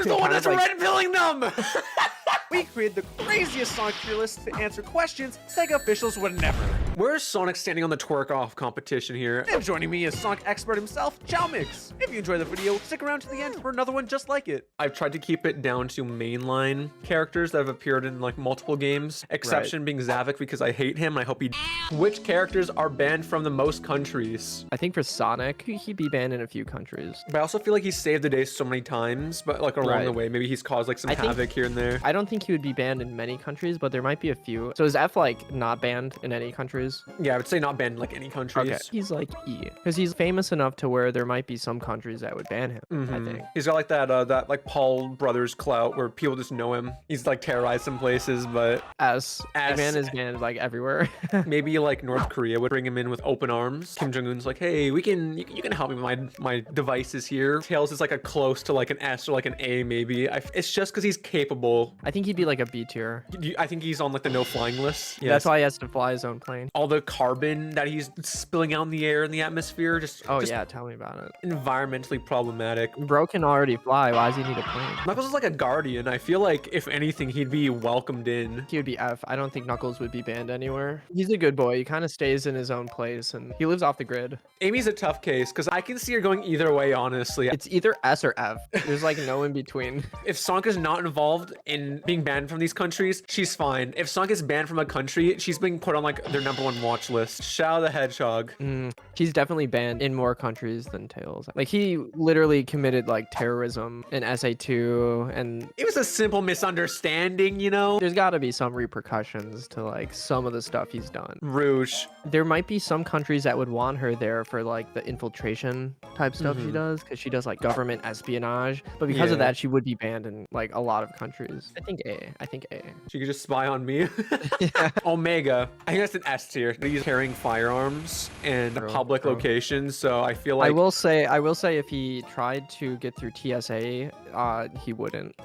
Who's the one that's red pilling them? We created the craziest Sonic tier list to answer questions Sega officials would never. Where's Sonic standing on the twerk-off competition here? And joining me is Sonic expert himself, Chow Mix. If you enjoyed the video, stick around to the end for another one just like it. I've tried to keep it down to mainline characters that have appeared in like multiple games. Exception being Zavik because I hate him and I hope he. Which characters are banned from the most countries? I think for Sonic, he'd be banned in a few countries. But I also feel like he's saved the day so many times, but like along the way, maybe he's caused like some havoc here and there. I don't think he would be banned in many countries, but there might be a few. So is F like not banned in any countries? Yeah, I would say not banned in like any countries. Okay. He's like E, because he's famous enough to where there might be some countries that would ban him. I think he's got like that like Paul Brothers clout where people just know him. He's like terrorized some places, but Eggman is banned like everywhere. Maybe like North Korea would bring him in with open arms. Kim Jong-un's like, hey, you can help me with my devices here. Tails is like a close to like an S or like an A maybe. It's just because he's capable. I think he'd be like a B tier. I think he's on like the no flying list. Yes. That's why he has to fly his own plane. All the carbon that he's spilling out in the air in the atmosphere, just yeah, tell me about it. Environmentally problematic. Bro can already fly. Why does he need a plane? Knuckles is like a guardian. I feel like if anything, he'd be welcomed in. He would be F. I don't think Knuckles would be banned anywhere. He's a good boy. He kind of stays in his own place and he lives off the grid. Amy's a tough case because I can see her going either way, honestly. It's either S or F. There's like no in between. If Sonic is not involved in being banned from these countries, she's fine. If Sonic is banned from a country, she's being put on like their #1 watch list. Shadow the Hedgehog. She's definitely banned in more countries than Tails. Like he literally committed like terrorism in SA2 and it was a simple misunderstanding, you know? There's got to be some repercussions to like some of the stuff he's done. Rouge. There might be some countries that would want her there for like the infiltration type stuff she does because she does like government espionage, but because of that she would be banned in like a lot of countries. I think A. She could just spy on me. Omega. I think that's an S tier. He's carrying firearms in public locations, so I feel like I will say if he tried to get through TSA, he wouldn't.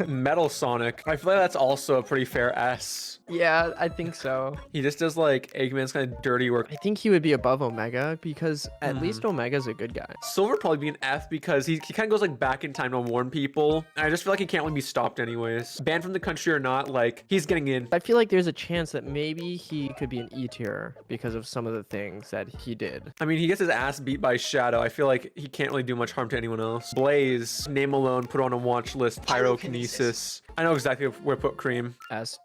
Metal Sonic. I feel like that's also a pretty fair S. Yeah, I think so. He just does like Eggman's kind of dirty work. I think he would be above Omega because at least Omega's a good guy. Silver would probably be an F because he kind of goes like back in time to warn people. I just feel like he can't really be stopped anyways. Banned from the country or not, like he's getting in. I feel like there's a chance that maybe he could be an E tier because of some of the things that he did. I mean, he gets his ass beat by Shadow. I feel like he can't really do much harm to anyone else. Blaze, name alone, put on a watch list. Pyrokinesis. I know exactly where to put Cream. S.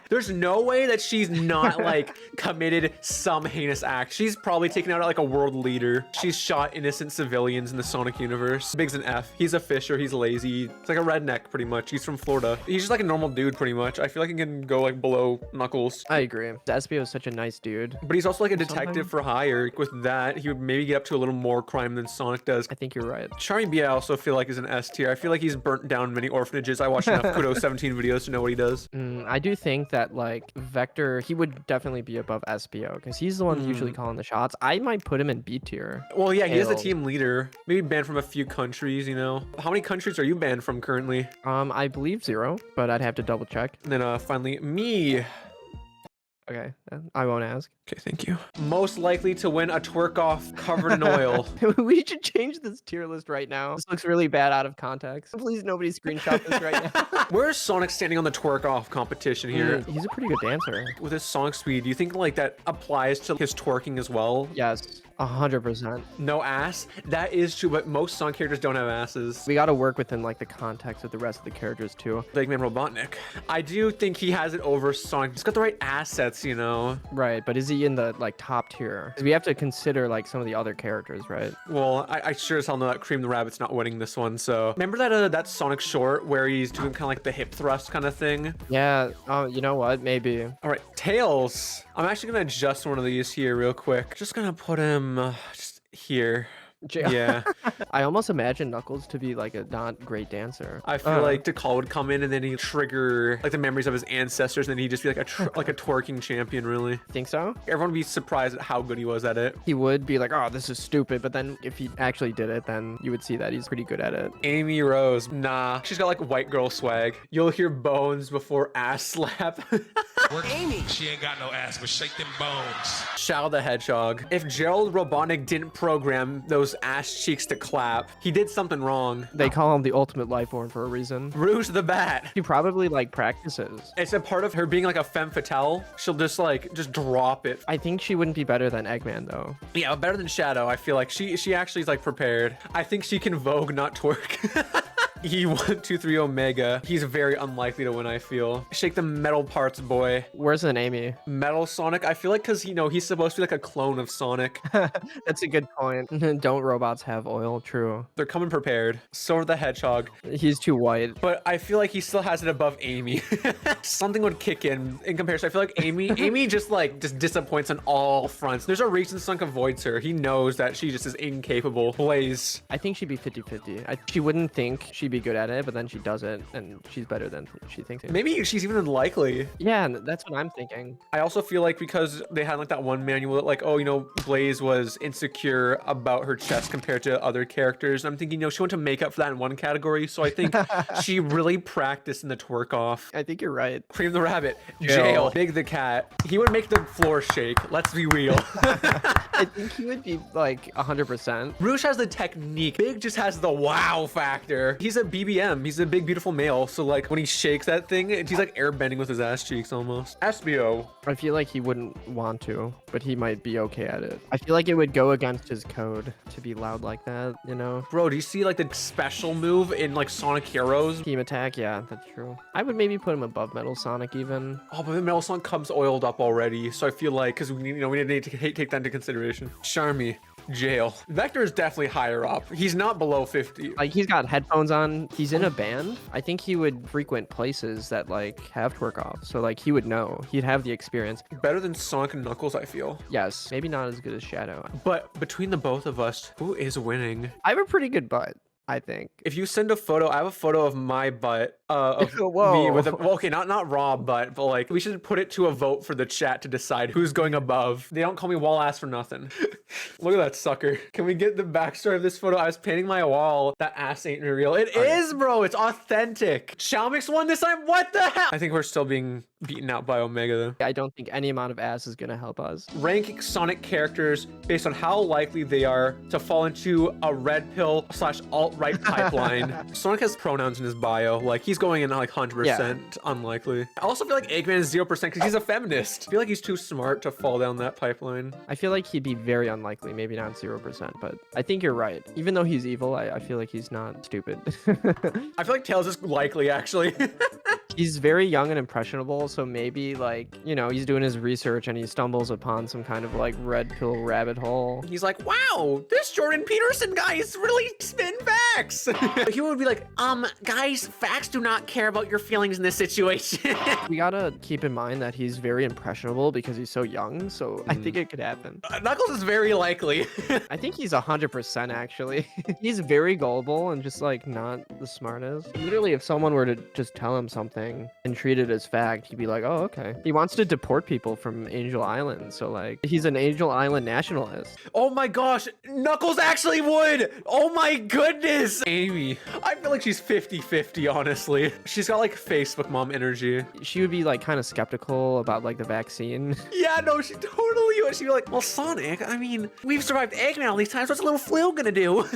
There's no way that she's not like committed some heinous act. She's probably taken out like a world leader. She's shot innocent civilians in the Sonic universe. Big's an F. He's a fisher. He's lazy. It's like a redneck pretty much. He's from Florida. He's just like a normal dude pretty much. I feel like he can go like below Knuckles. I agree. Espio is such a nice dude. But he's also like a detective for hire. With that, he would maybe get up to a little more crime than Sonic does. I think you're right. Charming B I also feel like is an S tier. I feel like he's burnt down many orphanages. I watched enough Kudo 17 videos to know what he does. I do think that like Vector, he would definitely be above Espio because he's the one usually calling the shots. I might put him in B tier. Well, yeah, he is the team leader. Maybe banned from a few countries, you know. How many countries are you banned from currently? I believe 0, but I'd have to double check. And then finally, me. Okay, I won't ask. Okay, thank you. Most likely to win a twerk-off covered in oil. We should change this tier list right now. This looks really bad out of context. Please, nobody screenshot this right now. Where's Sonic standing on the twerk-off competition here? He's a pretty good dancer. With his Sonic speed, do you think like that applies to his twerking as well? Yes, 100%. No ass? That is true, but most Sonic characters don't have asses. We got to work within like the context of the rest of the characters too. Eggman Robotnik. I do think he has it over Sonic. He's got the right assets, you know? Right, but is he in the like top tier? We have to consider like some of the other characters, right? Well, I sure as hell know that Cream the Rabbit's not winning this one, so. Remember that Sonic short where he's doing kind of like the hip thrust kind of thing? Yeah, you know what? Maybe. All right, Tails. I'm actually gonna adjust one of these here real quick. Just gonna put him just here. Yeah. I almost imagine Knuckles to be like a not great dancer. I feel like Tikal would come in and then he'd trigger like the memories of his ancestors and then he'd just be like a twerking champion, really. Think so? Everyone would be surprised at how good he was at it. He would be like, oh, this is stupid. But then if he actually did it, then you would see that he's pretty good at it. Amy Rose. Nah. She's got like white girl swag. You'll hear bones before ass slap. Amy. She ain't got no ass, but shake them bones. Shadow the Hedgehog. If Gerald Robotnik didn't program those ass cheeks to clap, he did something wrong. They call him the ultimate life form for a reason. Rouge the Bat. She probably like practices. It's a part of her being like a femme fatale. She'll just drop it. I think she wouldn't be better than Eggman though. Yeah, better than Shadow. I feel like she actually is like prepared. I think she can Vogue, not twerk. E123 Omega. He's very unlikely to win, I feel. Shake the metal parts, boy. Worse than Amy. Metal Sonic. I feel like because, he's supposed to be like a clone of Sonic. That's a good point. Don't robots have oil? True. They're coming prepared. Silver the Hedgehog. He's too white. But I feel like he still has it above Amy. Something would kick in comparison. I feel like Amy just disappoints on all fronts. There's a reason Sonic avoids her. He knows that she just is incapable. Blaze. I think she'd be 50-50. She wouldn't think she'd be good at it, but then she does it and she's better than she thinks. Maybe she's even unlikely. Yeah, that's what I'm thinking. I also feel like because they had like that one manual that like, oh, Blaze was insecure about her chest compared to other characters. I'm thinking, she went to make up for that in one category. So I think she really practiced in the twerk-off. I think you're right. Cream the Rabbit. Jail. Big the Cat. He would make the floor shake. Let's be real. I think he would be like 100%. Rouge has the technique. Big just has the wow factor. He's a BBM. He's a big, beautiful male. So like when he shakes that thing, he's like airbending with his ass cheeks almost. Espio. I feel like he wouldn't want to, but he might be okay at it. I feel like it would go against his code to be loud like that, Bro, do you see like the special move in like Sonic Heroes? Team attack, yeah, that's true. I would maybe put him above Metal Sonic even. Oh, but the Metal Sonic comes oiled up already. So I feel like, because we need to take that into consideration. Charmy. Jail. Vector is definitely higher up. He's not below 50. Like he's got headphones on. He's in a band. I think he would frequent places that like have twerk-off. So like he would know. He'd have the experience. Better than Sonic and Knuckles, I feel. Yes. Maybe not as good as Shadow. But between the both of us, who is winning? I have a pretty good butt, I think. If you send a photo, I have a photo of my butt. Of Whoa. me with okay, not raw butt, but like we should put it to a vote for the chat to decide who's going above. They don't call me wall ass for nothing. Look at that sucker. Can we get the backstory of this photo? I was painting my wall. That ass ain't real. It is, bro. It's authentic. Xiaomix won this time. What the hell? I think we're still being beaten out by Omega though. I don't think any amount of ass is gonna help us. Rank Sonic characters based on how likely they are to fall into a red pill / alt-right pipeline. Sonic has pronouns in his bio. Like he's going in like 100% unlikely. I also feel like Eggman is 0% because he's a feminist. I feel like he's too smart to fall down that pipeline. I feel like he'd be very unlikely, maybe not 0%, but I think you're right. Even though he's evil, I feel like he's not stupid. I feel like Tails is likely actually. He's very young and impressionable, so maybe like, he's doing his research and he stumbles upon some kind of like red pill rabbit hole. He's like, wow, this Jordan Peterson guy is really spitting facts. He would be like, guys, facts do not care about your feelings in this situation. We gotta keep in mind that he's very impressionable because he's so young, so I think it could happen. Knuckles is very likely. I think he's 100% actually. He's very gullible and just like not the smartest. Literally, if someone were to just tell him something and treat it as fact, he'd be like, oh, okay. He wants to deport people from Angel Island, so like he's an Angel Island nationalist. Oh my gosh, Knuckles actually would. Oh my goodness. Amy, I feel like she's 50-50, honestly. She's got like Facebook mom energy. She would be like kind of skeptical about like the vaccine. Yeah, no, she totally would. She'd be like, well, Sonic, I mean, we've survived Eggman all these times. What's a little flu gonna do?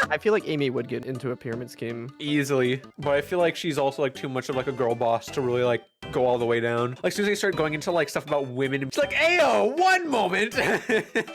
I feel like Amy would get into a pyramid scheme. Easily. But I feel like she's also like too much of like a girl boss to really like go all the way down. Like as soon as they start going into like stuff about women, she's like, ayo, one moment.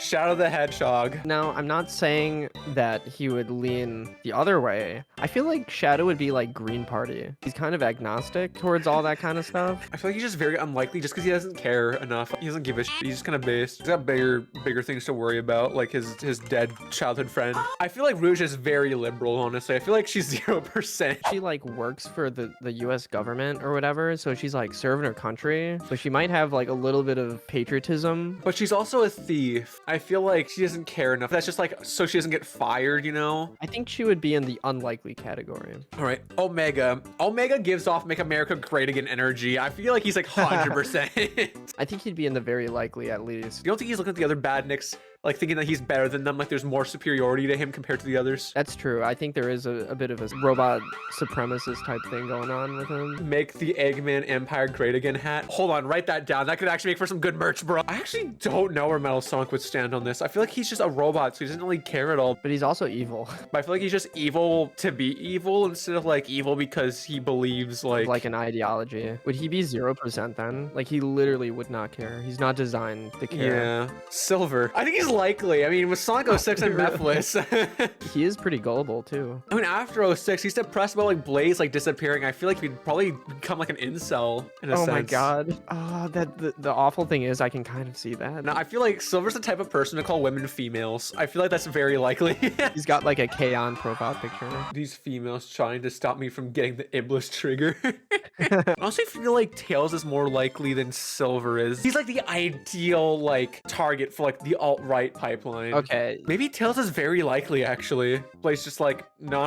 Shadow the Hedgehog. Now, I'm not saying that he would lean the other way. I feel like Shadow would be like Green Party. He's kind of agnostic towards all that kind of stuff. I feel like he's just very unlikely just because he doesn't care enough. He doesn't give a shit. He's just kind of based. He's got bigger things to worry about, like his dead childhood friend. I feel like Rouge is very liberal, honestly. I feel like she's 0%. She like works for the US government or whatever, so she's like serving her country. So she might have like a little bit of patriotism. But she's also a thief. I feel like she doesn't care enough. That's just like so she doesn't get fired, I think she would be in the unlikely category. All right, Omega. Omega gives off Make America Great Again energy. I feel like he's like 100%. I think he'd be in the very likely at least. You don't think he's looking at the other badniks like thinking that he's better than them, like there's more superiority to him compared to the others. That's true. I think there is a bit of a robot supremacist type thing going on with him. Make the Eggman Empire great again hat. Hold on, write that down. That could actually make for some good merch, bro. I actually don't know where Metal Sonic would stand on this. I feel like he's just a robot, so he doesn't really care at all. But he's also evil. But I feel like he's just evil to be evil instead of like evil because he believes like An ideology. Would he be 0% then? Like he literally would not care. He's not designed to care. yeah, Silver. I think he's likely. I mean, with Sonic 06 and Methless. He is pretty gullible too. I mean, after 06, he's depressed about like Blaze like disappearing. I feel like he'd probably become like an incel in a sense. Oh my god. Oh, the awful thing is I can kind of see that. Now, I feel like Silver's the type of person to call women females. I feel like that's very likely. He's got like a K-on profile picture. These females trying to stop me from getting the Iblis trigger. I honestly feel like Tails is more likely than Silver is. He's like the ideal like target for like the alt-right pipeline. Okay. Maybe Tails is very likely actually. Blaze just like, no,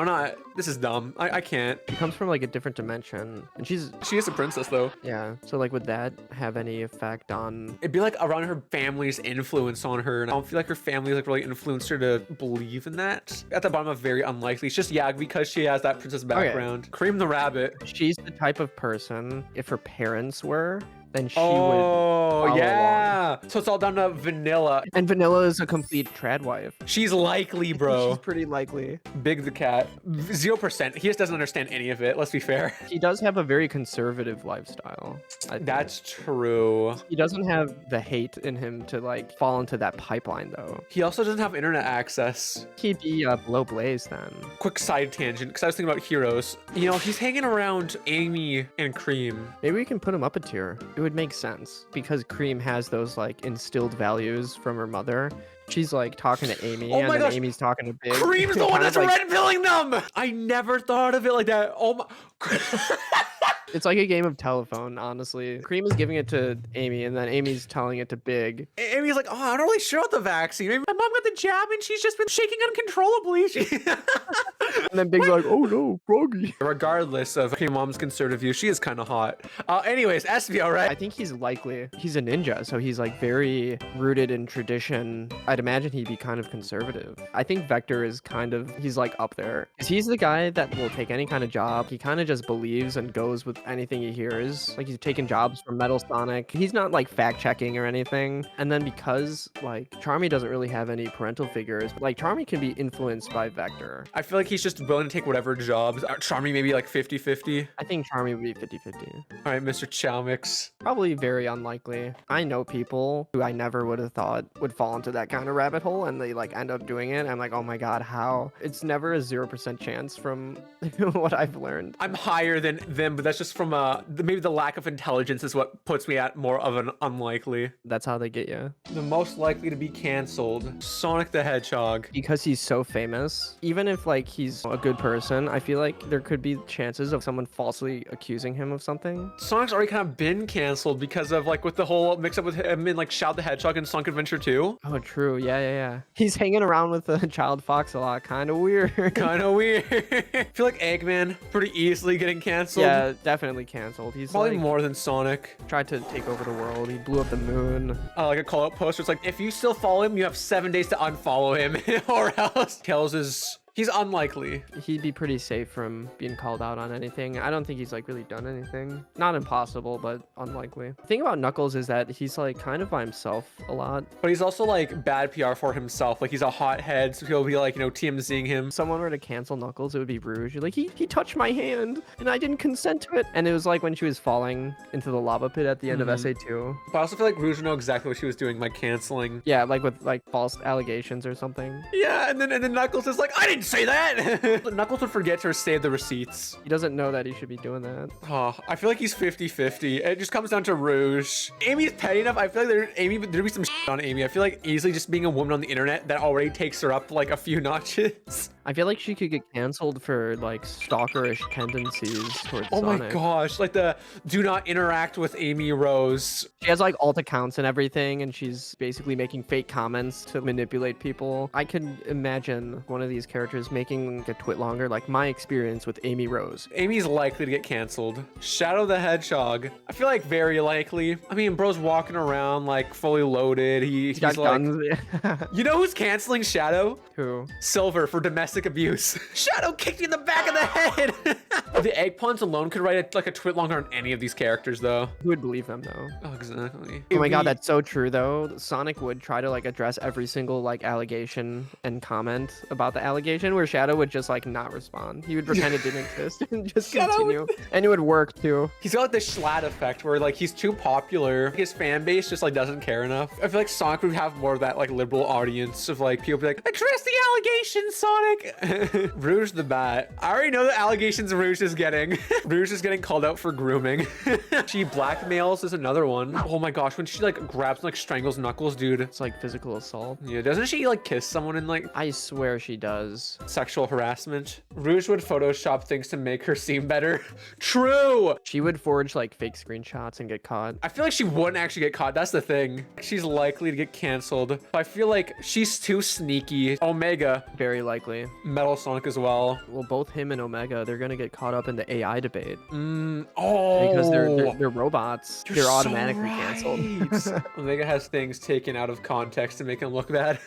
this is dumb. I can't. She comes from like a different dimension. And She is a princess though. yeah. So like would that have any effect on It'd be like around her family's influence on her, and I don't feel like her family like really influenced her to believe in that. At the bottom of very unlikely. It's just because she has that princess background. Cream the rabbit. she's the type of person if her parents were, then she would Oh follow yeah. So it's all down to Vanilla. And Vanilla is a complete trad wife. She's likely, bro. She's pretty likely. Big the cat. 0%. He just doesn't understand any of it. Let's be fair. He does have a very conservative lifestyle. I think. That's true. He doesn't have the hate in him to like fall into that pipeline though. He also doesn't have internet access. He'd be below Blaze then. Quick side tangent, because I was thinking about heroes. You know, he's hanging around Amy and Cream. Maybe we can put him up a tier. It would make sense because Cream has those like instilled values from her mother. She's like talking to Amy, Oh and my then gosh. Amy's talking to Big. Cream's the one Kind that's of like- red pilling them. I never thought of it like that. Oh my. It's like a game of telephone, honestly. Cream is giving it to Amy, and then Amy's telling it to Big. Amy's like, oh, I'm not really sure about the vaccine. Maybe my mom got the jab and she's just been shaking uncontrollably. And then Big's like, oh no, Froggy. Regardless of your mom's conservative view, she is kind of hot. Anyways, Espio, right? I think he's likely. He's a ninja, so he's like very rooted in tradition. I'd imagine he'd be kind of conservative. I think Vector is kind of, he's like up there. 'Cause he's the guy that will take any kind of job. He kind of just believes and goes with anything he hears. Like he's taking jobs from Metal Sonic. He's not like fact checking or anything. And then because like Charmy doesn't really have any parental figures, like Charmy can be influenced by Vector. I feel like he's just willing to take whatever jobs. Charmy maybe like 50-50. I think Charmy would be 50-50. All right, Mr. Chalmix. Probably very unlikely. I know people who I never would have thought would fall into that kind of rabbit hole and they like end up doing it. I'm like, oh my god, how? It's never a 0% chance from what I've learned. I'm higher than them, but that's just from maybe the lack of intelligence is what puts me at more of an unlikely. That's how they get you. The most likely to be canceled, Sonic the Hedgehog. Because he's so famous, even if like he's a good person, I feel like there could be chances of someone falsely accusing him of something. Sonic's already kind of been canceled because of like with the whole mix up with him in like Shout the Hedgehog and Sonic Adventure 2. Oh, true. Yeah. He's hanging around with the child fox a lot. Kind of weird. Kind of weird. I feel like Eggman pretty easily getting canceled. Yeah, definitely canceled. He's Probably like, more than Sonic. tried to take over the world. He blew up the moon. Like a call out poster. It's like, if you still follow him, you have 7 days to unfollow him or else. Tails is... He's unlikely. He'd be pretty safe from being called out on anything. I don't think he's like really done anything. Not impossible, but unlikely. The thing about Knuckles is that he's like kind of by himself a lot. But he's also like bad PR for himself. Like he's a hothead, so he'll be like, you know, TMZing him. If someone were to cancel Knuckles, it would be Rouge. You're like, he touched my hand and I didn't consent to it. And it was like when she was falling into the lava pit at the end of SA2. But I also feel like Rouge would know exactly what she was doing by canceling. Yeah, like with like false allegations or something. Yeah, and then Knuckles is like, I didn't say that. Knuckles would forget to save the receipts. He doesn't know that he should be doing that. Oh, I feel like he's 50-50. It just comes down to Rouge. Amy's petty enough. I feel like there'd be some shit on Amy. I feel like easily just being a woman on the internet that already takes her up like a few notches. I feel like she could get canceled for like stalkerish tendencies towards Oh my Sonic. gosh, like the do not interact with Amy Rose. She has like alt accounts and everything, and she's basically making fake comments to manipulate people. I can imagine one of these characters characters making a twit longer, like my experience with Amy Rose. Amy's likely to get canceled. Shadow the Hedgehog. I feel like very likely. I mean, bro's walking around like fully loaded. He's Got like, guns. you know who's canceling Shadow? Who? Silver for domestic abuse. Shadow kicked you in the back of the head. The egg puns alone could write like a twit longer on any of these characters though. Who would believe them though? Oh, exactly. Oh my god, that's so true though. Sonic would try to like address every single like allegation and comment about the allegation, where Shadow would just like not respond. He would pretend it didn't exist and just continue. And it would work too. He's got like this Schlatt effect where like he's too popular. His fan base just like doesn't care enough. I feel like Sonic would have more of that like liberal audience of like people be like, address the allegations, Sonic. Rouge the Bat. I already know the allegations Rouge is getting. Rouge is getting called out for grooming. She blackmails is another one. Oh my gosh, when she like grabs and like strangles Knuckles, dude. It's like physical assault. Yeah, doesn't she like kiss someone in like I swear she does. sexual harassment? Rouge would Photoshop things to make her seem better. True. She would forge like fake screenshots and get caught. I feel like she wouldn't actually get caught. That's the thing. She's likely to get canceled. I feel like she's too sneaky. Omega, Very likely. Metal Sonic as well. Well, both him and Omega, they're gonna get caught up in the AI debate Oh, because they're robots. You're They're so automatically canceled. Omega has things taken out of context to make him look bad.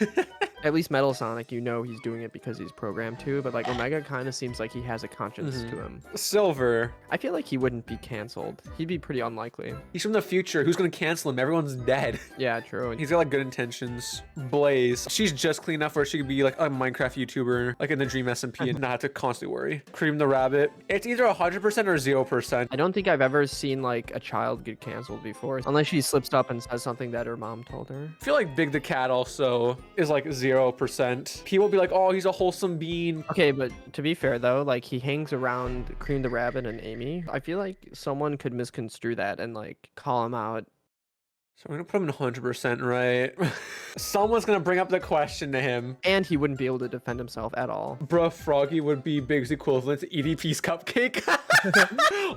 At least Metal Sonic, you know he's doing it because he's programmed to, but like Omega kind of seems like he has a conscience to him. Silver. I feel like he wouldn't be canceled. He'd be pretty unlikely. He's from the future. Who's gonna cancel him? Everyone's dead. Yeah, true. He's got like good intentions. Blaze. She's just clean enough where she could be like a Minecraft YouTuber, like in the Dream SMP, and not have to constantly worry. Cream the Rabbit. It's either 100% or 0%. I don't think I've ever seen like a child get canceled before, unless she slips up and says something that her mom told her. I feel like Big the Cat also is like 0%. People will be like, oh, he's a wholesome bean. Okay, but to be fair though, like he hangs around Cream the Rabbit and Amy. I feel like someone could misconstrue that and like call him out. So I'm gonna put him in 100% right. Someone's gonna bring up the question to him. And he wouldn't be able to defend himself at all. Bruh, Froggy would be Big's equivalent to EDP's cupcake.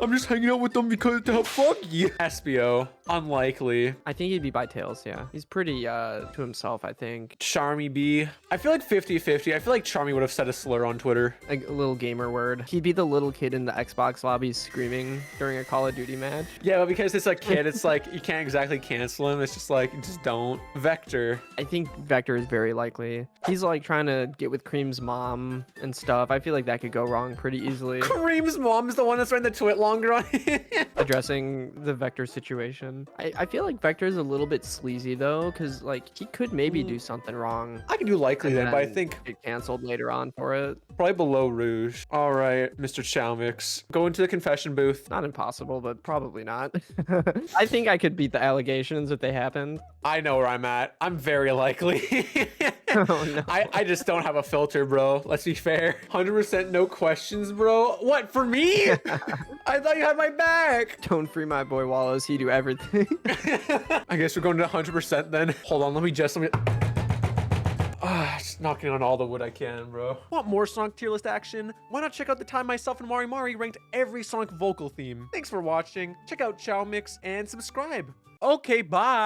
I'm just hanging out with them because to help Froggy. Espio, unlikely. I think he'd be by Tails, yeah. He's pretty to himself, I think. Charmy B. I feel like 50-50. I feel like Charmy would have said a slur on Twitter. Like a little gamer word. He'd be the little kid in the Xbox lobby screaming during a Call of Duty match. Yeah, but because it's a kid, it's like you can't exactly cancel him. It's just like, just don't. Vector. I think Vector is very likely. He's like trying to get with Cream's mom and stuff. I feel like that could go wrong pretty easily. Cream's mom is the one that's writing the twit longer on it. Addressing the Vector situation. I feel like Vector is a little bit sleazy though, because like he could maybe do something wrong. I can do likely and then, but I think get canceled later on for it. probably below Rouge. All right, Mr. Chowmix. Go into the confession booth. Not impossible, but probably not. I think I could beat the allegations if they happened. I know where I'm at. I'm very likely. Oh no. I just don't have a filter, bro. Let's be fair. 100% no questions, bro. What, for me? I thought you had my back. Don't free my boy Wallace. He do everything. I guess we're going to 100% then. Hold on, let me. Just knocking on all the wood I can, bro. Want more Sonic tier list action? Why not check out the time myself and Mari Mari ranked every Sonic vocal theme? Thanks for watching. Check out Chow Mix and subscribe. Okay, bye.